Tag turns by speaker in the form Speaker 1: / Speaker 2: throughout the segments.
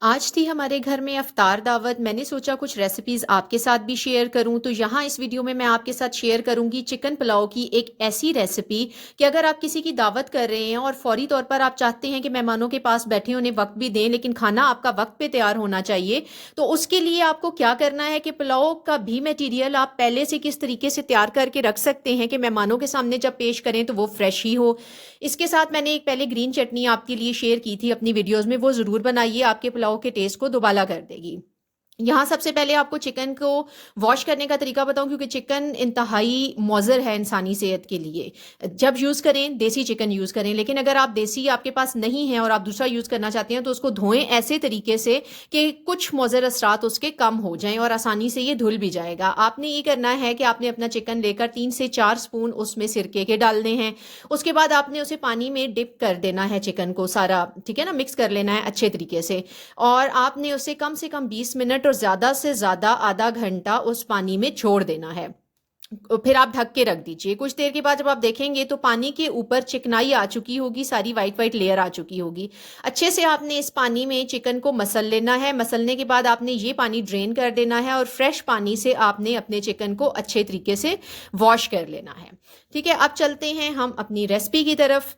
Speaker 1: आज थी हमारे घर में अफ्तार दावत। मैंने सोचा कुछ रेसिपीज़ आपके साथ भी शेयर करूं। तो यहाँ इस वीडियो में मैं आपके साथ शेयर करूंगी चिकन पुलाव की एक ऐसी रेसिपी कि अगर आप किसी की दावत कर रहे हैं और फौरी तौर पर आप चाहते हैं कि मेहमानों के पास बैठे उन्हें वक्त भी दें, लेकिन खाना आपका वक्त पे तैयार होना चाहिए। तो उसके लिए आपको क्या करना है कि पुलाव का भी मटीरियल आप पहले से किस तरीके से तैयार करके रख सकते हैं कि मेहमानों के सामने जब पेश करें तो वो फ्रेश ही हो। इसके साथ मैंने एक पहले ग्रीन चटनी आपके लिए शेयर की थी अपनी वीडियोस में, वो ज़रूर बनाइए, आपके पुलाव के टेस्ट को दोबाला कर देगी। यहाँ सबसे पहले आपको चिकन को वॉश करने का तरीका बताऊं, क्योंकि चिकन इंतहाई मौजर है इंसानी सेहत के लिए। जब यूज़ करें देसी चिकन यूज़ करें, लेकिन अगर आप देसी आपके पास नहीं है और आप दूसरा यूज़ करना चाहते हैं तो उसको धोएं ऐसे तरीके से कि कुछ मौजर असरात उसके कम हो जाएं और आसानी से ये धुल भी जाएगा। आपने ये करना है कि आपने अपना चिकन लेकर 3 से 4 स्पून उसमें सिरके के डालने हैं। उसके बाद आपने उसे पानी में डिप कर देना है, चिकन को सारा, ठीक है ना, मिक्स कर लेना है अच्छे तरीके से। और आपने उसे कम से कम 20 मिनट और ज़्यादा से ज़्यादा आधा घंटा उस पानी में छोड़ देना है। फिर आप ढक के रख दीजिए। कुछ देर के बाद जब आप देखेंगे तो पानी के ऊपर चिकनाई आ चुकी होगी, सारी वाइट वाइट लेयर आ चुकी होगी। अच्छे से आपने इस पानी में चिकन को मसल लेना है। मसलने के बाद आपने ये पानी ड्रेन कर देना है और फ्रेश पानी से आपने अपने चिकन को अच्छे तरीके से वॉश कर लेना है। ठीक है, अब चलते हैं हम अपनी रेसिपी की तरफ।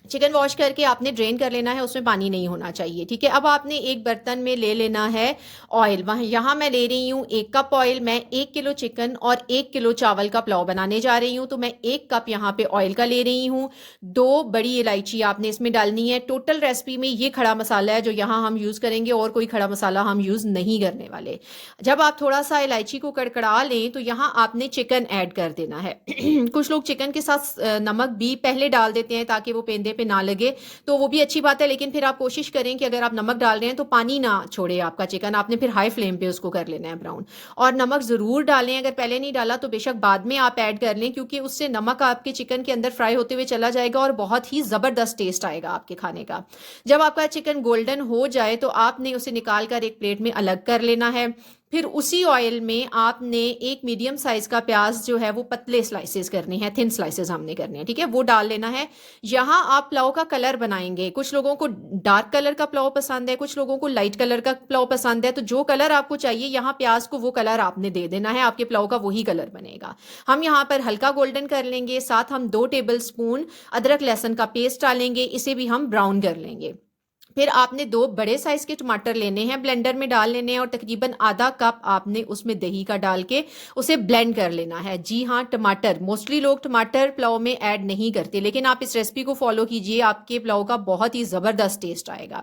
Speaker 1: चिकन वॉश करके आपने ड्रेन कर लेना है, उसमें पानी नहीं होना चाहिए। ठीक है, अब आपने एक बर्तन में ले लेना है ऑयल। वहाँ यहाँ मैं ले रही हूँ 1 कप ऑयल। मैं 1 किलो चिकन और 1 किलो चावल का पुलाव बनाने जा रही हूँ, तो मैं 1 कप यहाँ पे ऑयल का ले रही हूँ। 2 बड़ी इलायची आपने इसमें डालनी है। टोटल रेसिपी में ये खड़ा मसाला है जो यहाँ हम यूज़ करेंगे, और कोई खड़ा मसाला हम यूज़ नहीं करने वाले। जब आप थोड़ा सा इलायची को कड़कड़ा लें तो यहाँ आपने चिकन ऐड कर देना है। कुछ लोग चिकन के साथ नमक भी पहले डाल देते हैं ताकि वो पेंदे पे ना लगे, तो वो भी अच्छी बात है। लेकिन फिर आप कोशिश करें कि अगर आप नमक डाल रहे हैं तो पानी ना छोड़े आपका चिकन। आपने फिर हाई फ्लेम पे उसको कर लेना है ब्राउन। और नमक ज़रूर डालें, अगर पहले नहीं डाला तो बेशक बाद में आप ऐड कर लें, क्योंकि उससे नमक आपके चिकन के अंदर फ्राई होते हुए चला जाएगा और बहुत ही ज़बरदस्त टेस्ट आएगा आपके खाने का। जब आपका चिकन गोल्डन हो जाए तो आपने उसे निकाल कर एक प्लेट में अलग कर लेना है। फिर उसी ऑयल में आपने एक मीडियम साइज का प्याज जो है वो पतले स्लाइसेस करने हैं, थिन स्लाइसेस हमने करने हैं, ठीक है, वो डाल लेना है। यहाँ आप पुलाव का कलर बनाएंगे। कुछ लोगों को डार्क कलर का पुलाव पसंद है, कुछ लोगों को लाइट कलर का पुलाव पसंद है। तो जो कलर आपको चाहिए यहाँ प्याज को वो कलर आपने दे देना है, आपके पुलाव का वही कलर बनेगा। हम यहाँ पर हल्का गोल्डन कर लेंगे। साथ हम 2 टेबल स्पून अदरक लहसुन का पेस्ट डालेंगे, इसे भी हम ब्राउन कर लेंगे। फिर आपने 2 बड़े साइज के टमाटर लेने हैं, ब्लेंडर में डाल लेने हैं, और तकरीबन आधा कप आपने उसमें दही का डाल के उसे ब्लेंड कर लेना है। जी हाँ, टमाटर, मोस्टली लोग टमाटर पुलाव में ऐड नहीं करते, लेकिन आप इस रेसिपी को फॉलो कीजिए, आपके पुलाव का बहुत ही ज़बरदस्त टेस्ट आएगा।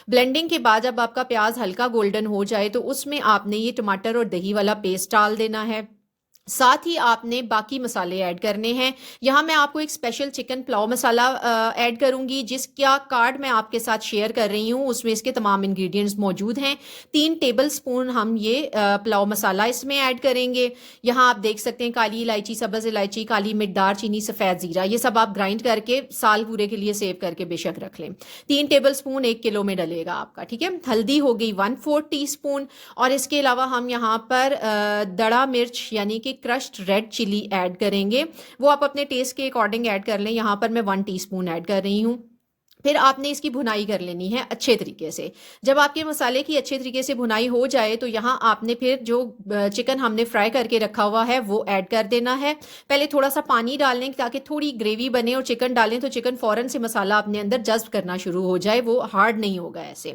Speaker 1: ब्लेंडिंग के बाद जब आपका प्याज हल्का गोल्डन हो जाए तो उसमें आपने ये टमाटर और दही वाला पेस्ट डाल देना है। साथ ही आपने बाकी मसाले ऐड करने हैं। यहाँ मैं आपको एक स्पेशल चिकन पुलाव मसाला ऐड करूंगी, जिसका कार्ड मैं आपके साथ शेयर कर रही हूँ, उसमें इसके तमाम इंग्रेडिएंट्स मौजूद हैं। 3 टेबल स्पून हम ये पुलाव मसाला इसमें ऐड करेंगे। यहाँ आप देख सकते हैं काली इलायची, सब्ज़ इलायची, काली मिर्च, दालचीनी, सफ़ेद ज़ीरा, ये सब आप ग्राइंड करके साल पूरे के लिए सेव करके बेशक रख लें। 3 टेबल स्पून 1 किलो में डलेगा आपका, ठीक है। हल्दी हो गई 1/4 टीस्पून। और इसके अलावा हम यहाँ पर दड़ा मिर्च यानी कि क्रश्ड रेड चिली ऐड करेंगे। वो आप अपने टेस्ट के अकॉर्डिंग ऐड कर लें। यहाँ पर मैं 1 टीस्पून ऐड कर रही हूँ। फिर आपने इसकी भुनाई कर लेनी है अच्छे तरीके से। जब आपके मसाले की अच्छे तरीके से भुनाई हो जाए तो यहाँ आपने फिर जो चिकन हमने फ्राई करके रखा हुआ है वो ऐड कर देना है। पहले थोड़ा सा पानी डाल लें ताकि थोड़ी ग्रेवी बने, और चिकन डालें तो चिकन फ़ौरन से मसाला अपने अंदर जज्ब करना शुरू हो जाए, वो हार्ड नहीं होगा ऐसे।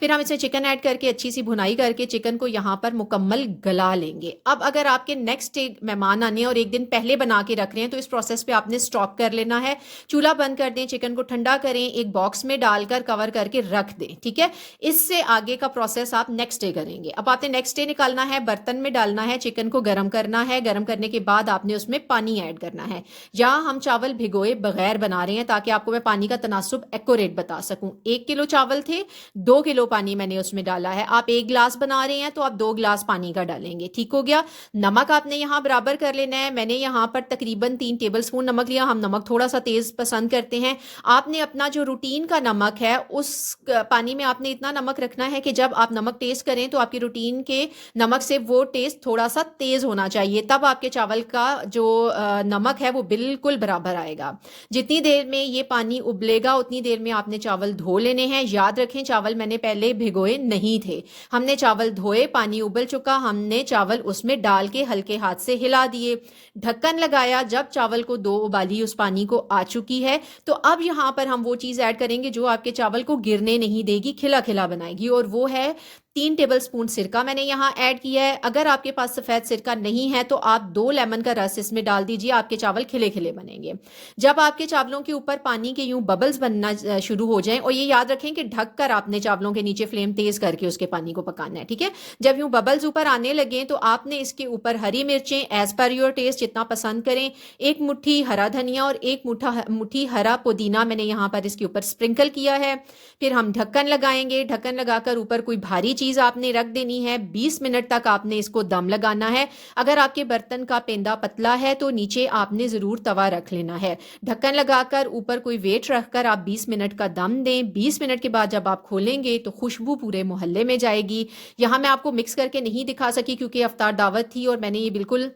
Speaker 1: फिर हम इसमें चिकन ऐड करके अच्छी सी भुनाई करके चिकन को यहाँ पर मुकम्मल गला लेंगे। अब अगर आपके नेक्स्ट डे मेहमान आने और एक दिन पहले बना के रख रहे हैं तो इस प्रोसेस पर आपने स्टॉप कर लेना है। चूल्हा बंद कर दें, चिकन को ठंडा करें, एक बॉक्स में डालकर कवर करके रख दें, ठीक है। इससे आगे का प्रोसेस आप नेक्स्ट डे करेंगे। अब आपने नेक्स्ट डे निकालना है, बर्तन में डालना है, चिकन को गर्म करना है। गर्म करने के बाद आपने उसमें पानी ऐड करना है। यहाँ हम चावल भिगोए बगैर बना रहे हैं ताकि आपको मैं पानी का तनासुब एक्यूरेट बता सकूं। 1 किलो चावल थे, 2 किलो पानी मैंने उसमें डाला है। आप 1 गिलास बना रहे हैं तो आप 2 गिलास पानी का डालेंगे, ठीक हो गया। नमक आपने यहाँ बराबर कर लेना है। मैंने यहाँ पर तकरीबन 3 टेबल स्पून नमक लिया। हम नमक थोड़ा सा तेज पसंद करते हैं। आपने अपना जो रूटीन का नमक है उस पानी में आपने इतना नमक रखना है कि जब आप नमक टेस्ट करें तो आपकी रूटीन के नमक से वो टेस्ट थोड़ा सा तेज़ होना चाहिए, तब आपके चावल का जो नमक है वो बिल्कुल बराबर आएगा। जितनी देर में ये पानी उबलेगा उतनी देर में आपने चावल धो लेने हैं। याद रखें चावल मैंने पहले भिगोए नहीं थे, हमने चावल धोए, पानी उबल चुका, हमने चावल उसमें डाल के हल्के हाथ से हिला दिए, ढक्कन लगाया। जब चावल को 2 उबाली उस पानी को आ चुकी है तो अब यहाँ पर हम वो चीज़ ऐड करेंगे जो आपके चावल को गिरने नहीं देगी, खिला खिला बनाएगी, और वो है 3 टेबलस्पून सिरका मैंने यहाँ ऐड किया है। अगर आपके पास सफ़ेद सिरका नहीं है तो आप 2 लेमन का रस इसमें डाल दीजिए, आपके चावल खिले खिले बनेंगे। जब आपके चावलों के ऊपर पानी के यूं बबल्स बनना शुरू हो जाएं, और ये याद रखें कि ढक कर आपने चावलों के नीचे फ्लेम तेज करके उसके पानी को पकाना है, ठीक है। जब यूं बबल्स ऊपर आने लगे तो आपने इसके ऊपर हरी मिर्चें एज पर योर टेस्ट जितना पसंद करें, 1 मुट्ठी हरा धनिया और 1 मुट्ठी हरा पुदीना मैंने यहाँ पर इसके ऊपर स्प्रिंकल किया है। फिर हम ढक्कन लगाएंगे, ढक्कन लगाकर ऊपर कोई भारी चीज़ आपने रख देनी है। 20 मिनट तक आपने इसको दम लगाना है। अगर आपके बर्तन का पेंदा पतला है तो नीचे आपने ज़रूर तवा रख लेना है। ढक्कन लगाकर ऊपर कोई वेट रखकर आप 20 मिनट का दम दें। 20 मिनट के बाद जब आप खोलेंगे तो खुशबू पूरे मोहल्ले में जाएगी। यहाँ मैं आपको मिक्स करके नहीं दिखा सकी क्योंकि अफ्तार दावत थी और मैंने ये बिल्कुल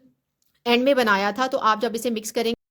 Speaker 1: एंड में बनाया था, तो आप जब इसे मिक्स करेंगे